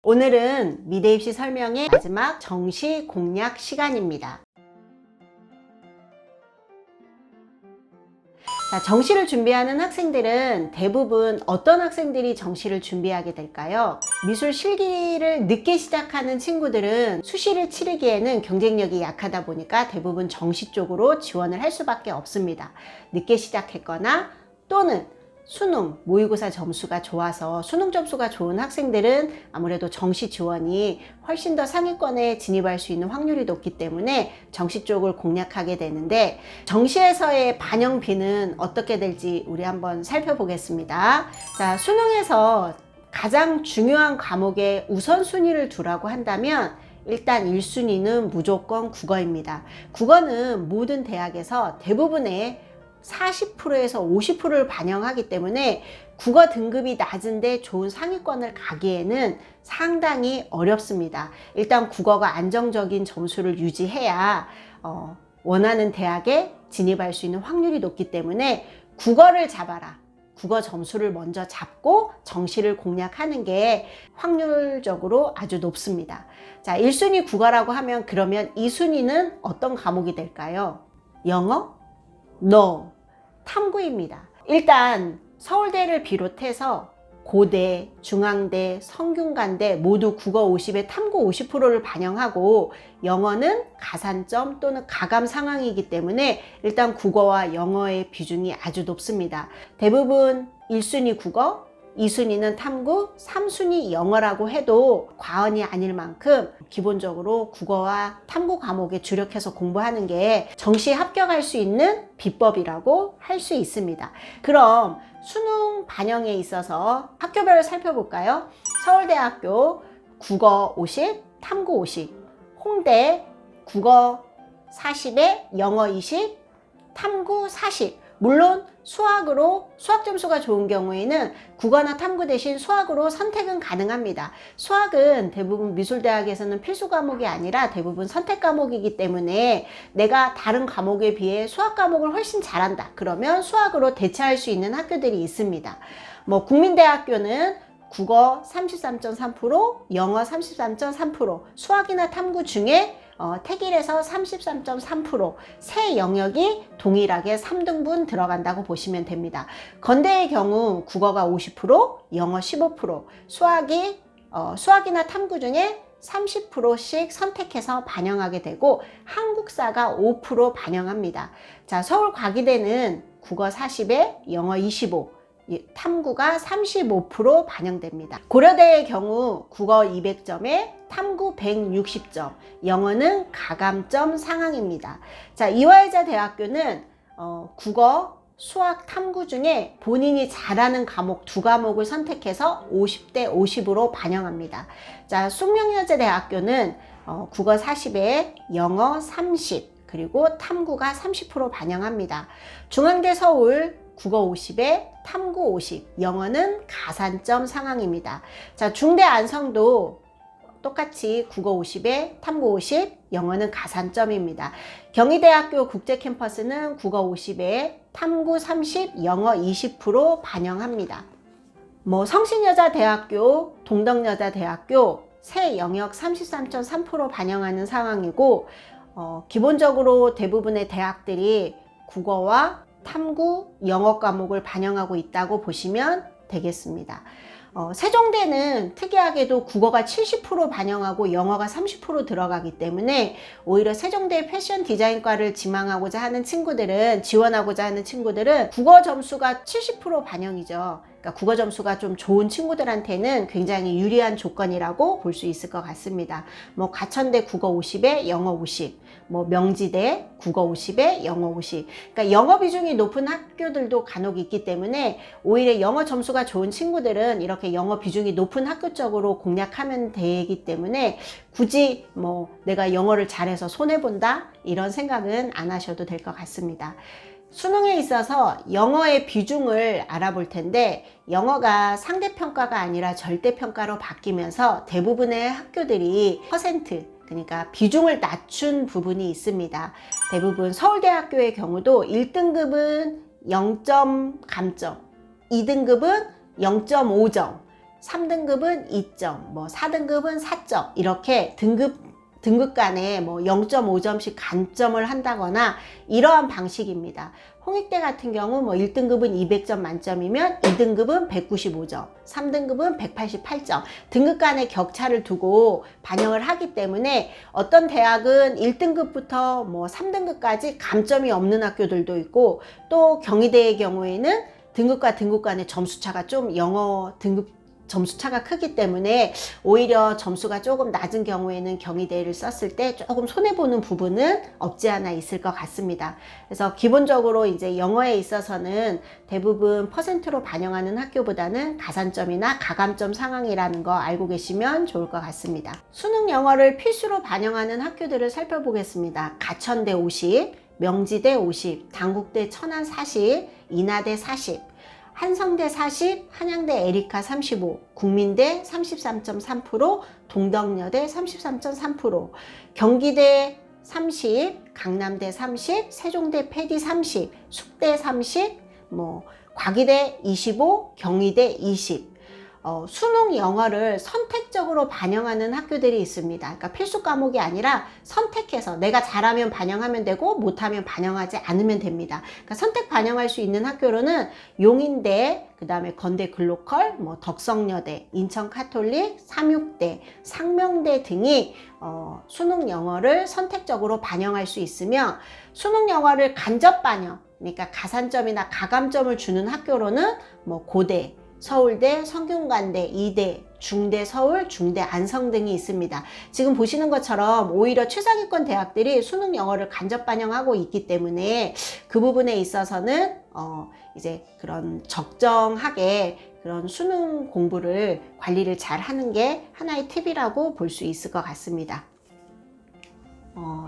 오늘은 미대 입시 설명의 마지막 정시 공략 시간입니다. 자, 정시를 준비하는 학생들은 대부분 어떤 학생들이 정시를 준비하게 될까요? 미술 실기를 늦게 시작하는 친구들은 수시를 치르기에는 경쟁력이 약하다 보니까 대부분 정시 쪽으로 지원을 할 수밖에 없습니다. 늦게 시작했거나 또는 수능, 모의고사 점수가 좋아서 수능 점수가 좋은 학생들은 아무래도 정시 지원이 훨씬 더 상위권에 진입할 수 있는 확률이 높기 때문에 정시 쪽을 공략하게 되는데, 정시에서의 반영비는 어떻게 될지 우리 한번 살펴보겠습니다. 자, 수능에서 가장 중요한 과목에 우선순위를 두라고 한다면 일단 1순위는 무조건 국어입니다. 국어는 모든 대학에서 대부분의 40%에서 50%를 반영하기 때문에 국어 등급이 낮은데 좋은 상위권을 가기에는 상당히 어렵습니다. 일단 국어가 안정적인 점수를 유지해야 원하는 대학에 진입할 수 있는 확률이 높기 때문에 국어를 잡아라. 국어 점수를 먼저 잡고 정시를 공략하는 게 확률적으로 아주 높습니다. 자, 1순위 국어라고 하면 그러면 2순위는 어떤 과목이 될까요? 영어? No. 탐구입니다. 일단 서울대를 비롯해서 고대, 중앙대, 성균관대 모두 국어 50에 탐구 50%를 반영하고 영어는 가산점 또는 가감 상황이기 때문에 일단 국어와 영어의 비중이 아주 높습니다. 대부분 1순위 국어, 2순위는 탐구, 3순위 영어라고 해도 과언이 아닐 만큼 기본적으로 국어와 탐구 과목에 주력해서 공부하는 게 정시에 합격할 수 있는 비법이라고 할 수 있습니다. 그럼 수능 반영에 있어서 학교별로 살펴볼까요? 서울대학교 국어 50, 탐구 50, 홍대 국어 40에 영어 20, 탐구 40. 물론 수학 점수가 좋은 경우에는 국어나 탐구 대신 수학으로 선택은 가능합니다. 수학은 대부분 미술대학에서는 필수 과목이 아니라 대부분 선택 과목이기 때문에 내가 다른 과목에 비해 수학 과목을 훨씬 잘한다. 그러면 수학으로 대체할 수 있는 학교들이 있습니다. 국민대학교는 국어 33.3%, 영어 33.3%, 수학이나 탐구 중에 택일에서 33.3%, 세 영역이 동일하게 3등분 들어간다고 보시면 됩니다. 건대의 경우 국어가 50%, 영어 15%, 수학이나 탐구 중에 30%씩 선택해서 반영하게 되고 한국사가 5% 반영합니다. 자, 서울과기대는 국어 40에 영어 25, 탐구가 35% 반영됩니다. 고려대의 경우 국어 200점에 탐구 160점, 영어는 가감점 상황입니다. 자, 이화여자 대학교는 국어, 수학, 탐구 중에 본인이 잘하는 과목 두 과목을 선택해서 50대 50으로 반영합니다. 자, 숙명여자 대학교는 국어 40에 영어 30, 그리고 탐구가 30% 반영합니다. 중앙대 서울 국어 50에 탐구 50, 영어는 가산점 상황입니다. 자, 중대 안성도 똑같이 국어 50에 탐구 50, 영어는 가산점입니다. 경희대학교 국제캠퍼스는 국어 50에 탐구 30, 영어 20% 반영합니다. 성신여자대학교, 동덕여자대학교 세 영역 33.3% 반영하는 상황이고 기본적으로 대부분의 대학들이 국어와 탐구, 영어 과목을 반영하고 있다고 보시면 되겠습니다. 세종대는 특이하게도 국어가 70% 반영하고 영어가 30% 들어가기 때문에 오히려 세종대 패션 디자인과를 지망하고자 하는 친구들은, 지원하고자 하는 친구들은 국어 점수가 70% 반영이죠. 그러니까 국어 점수가 좀 좋은 친구들한테는 굉장히 유리한 조건이라고 볼 수 있을 것 같습니다. 가천대 국어 50에 영어 50, 명지대 국어 50에 영어 50. 그러니까 영어 비중이 높은 학교들도 간혹 있기 때문에 오히려 영어 점수가 좋은 친구들은 이렇게 영어 비중이 높은 학교 쪽으로 공략하면 되기 때문에 굳이 내가 영어를 잘해서 손해본다 이런 생각은 안 하셔도 될 것 같습니다. 수능에 있어서 영어의 비중을 알아볼 텐데, 영어가 상대평가가 아니라 절대평가로 바뀌면서 대부분의 학교들이 그러니까 비중을 낮춘 부분이 있습니다. 대부분 서울대학교의 경우도 1등급은 0점 감점, 2등급은 0.5점, 3등급은 2점, 뭐 4등급은 4점 이렇게 등급 간에 뭐 0.5점씩 감점을 한다거나 이러한 방식입니다. 홍익대 같은 경우 뭐 1등급은 200점 만점이면 2등급은 195점, 3등급은 188점 등급 간의 격차를 두고 반영을 하기 때문에 어떤 대학은 1등급부터 뭐 3등급까지 감점이 없는 학교들도 있고, 또 경희대의 경우에는 등급과 등급 간의 점수차가 좀 영어 등급 점수차가 크기 때문에 오히려 점수가 조금 낮은 경우에는 경희대를 썼을 때 조금 손해보는 부분은 없지 않아 있을 것 같습니다. 그래서 기본적으로 이제 영어에 있어서는 대부분 퍼센트로 반영하는 학교보다는 가산점이나 가감점 상황이라는 거 알고 계시면 좋을 것 같습니다. 수능 영어를 필수로 반영하는 학교들을 살펴보겠습니다. 가천대 50, 명지대 50, 단국대 천안 40, 인하대 40, 한성대 40, 한양대 에리카 35, 국민대 33.3%, 동덕여대 33.3%, 경기대 30, 강남대 30, 세종대 패디 30, 숙대 30, 과기대 25, 경희대 20. 수능 영어를 선택적으로 반영하는 학교들이 있습니다. 그러니까 필수 과목이 아니라 선택해서 내가 잘하면 반영하면 되고 못하면 반영하지 않으면 됩니다. 그러니까 선택 반영할 수 있는 학교로는 용인대, 그 다음에 건대 글로컬, 덕성여대, 인천 카톨릭, 삼육대, 상명대 등이 수능 영어를 선택적으로 반영할 수 있으며, 수능 영어를 간접 반영, 그러니까 가산점이나 가감점을 주는 학교로는 고대, 서울대, 성균관대, 이대, 중대 서울, 중대 안성 등이 있습니다. 지금 보시는 것처럼 오히려 최상위권 대학들이 수능 영어를 간접 반영하고 있기 때문에 그 부분에 있어서는 이제 그런 적정하게 그런 수능 공부를 관리를 잘 하는 게 하나의 팁이라고 볼 수 있을 것 같습니다.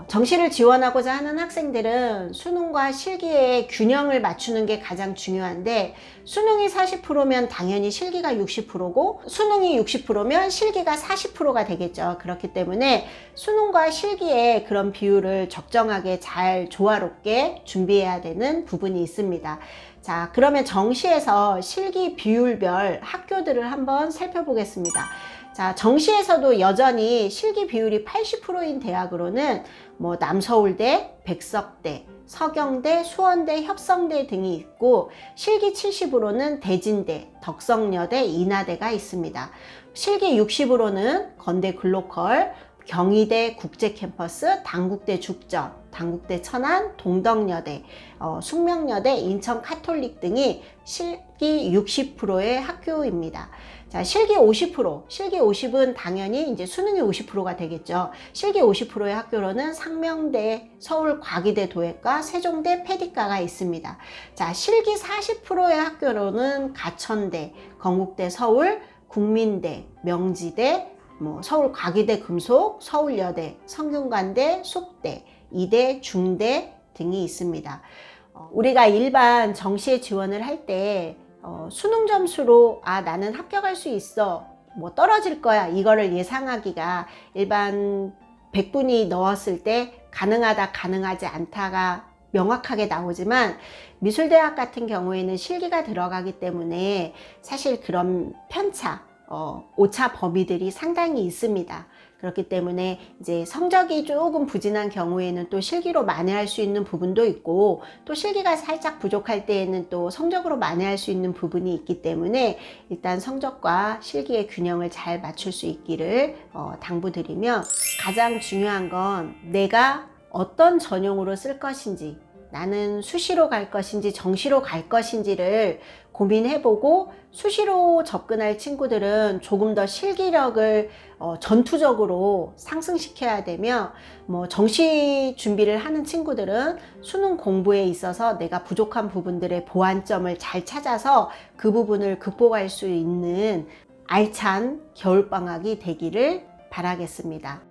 정시를 지원하고자 하는 학생들은 수능과 실기의 균형을 맞추는 게 가장 중요한데, 수능이 40%면 당연히 실기가 60%고 수능이 60%면 실기가 40%가 되겠죠. 그렇기 때문에 수능과 실기의 그런 비율을 적정하게 잘 조화롭게 준비해야 되는 부분이 있습니다. 자, 그러면 정시에서 실기 비율별 학교들을 한번 살펴보겠습니다. 자, 정시에서도 여전히 실기 비율이 80%인 대학으로는 남서울대, 백석대, 서경대, 수원대, 협성대 등이 있고, 실기 70으로는 대진대, 덕성여대, 인하대가 있습니다. 실기 60으로는 건대 글로컬, 경희대 국제캠퍼스, 단국대 죽전, 단국대 천안, 동덕여대, 숙명여대, 인천 카톨릭 등이 실기 60%의 학교입니다. 자, 실기 50%, 실기 50은 당연히 이제 수능이 50%가 되겠죠. 실기 50%의 학교로는 상명대, 서울 과기대 도예과, 세종대 패디과가 있습니다. 자, 실기 40%의 학교로는 가천대, 건국대 서울, 국민대, 명지대, 서울 과기대 금속, 서울여대, 성균관대, 숙대, 이대, 중대 등이 있습니다. 우리가 일반 정시에 지원을 할 때 수능 점수로 나는 합격할 수 있어, 떨어질 거야, 이거를 예상하기가 일반 100분이 넣었을 때 가능하다, 가능하지 않다가 명확하게 나오지만, 미술대학 같은 경우에는 실기가 들어가기 때문에 사실 그런 편차, 오차 범위들이 상당히 있습니다. 그렇기 때문에 이제 성적이 조금 부진한 경우에는 또 실기로 만회할 수 있는 부분도 있고, 또 실기가 살짝 부족할 때에는 또 성적으로 만회할 수 있는 부분이 있기 때문에 일단 성적과 실기의 균형을 잘 맞출 수 있기를 당부드리며, 가장 중요한 건 내가 어떤 전형으로 쓸 것인지, 나는 수시로 갈 것인지 정시로 갈 것인지를 고민해보고, 수시로 접근할 친구들은 조금 더 실기력을 전투적으로 상승시켜야 되며, 정시 준비를 하는 친구들은 수능 공부에 있어서 내가 부족한 부분들의 보완점을 잘 찾아서 그 부분을 극복할 수 있는 알찬 겨울방학이 되기를 바라겠습니다.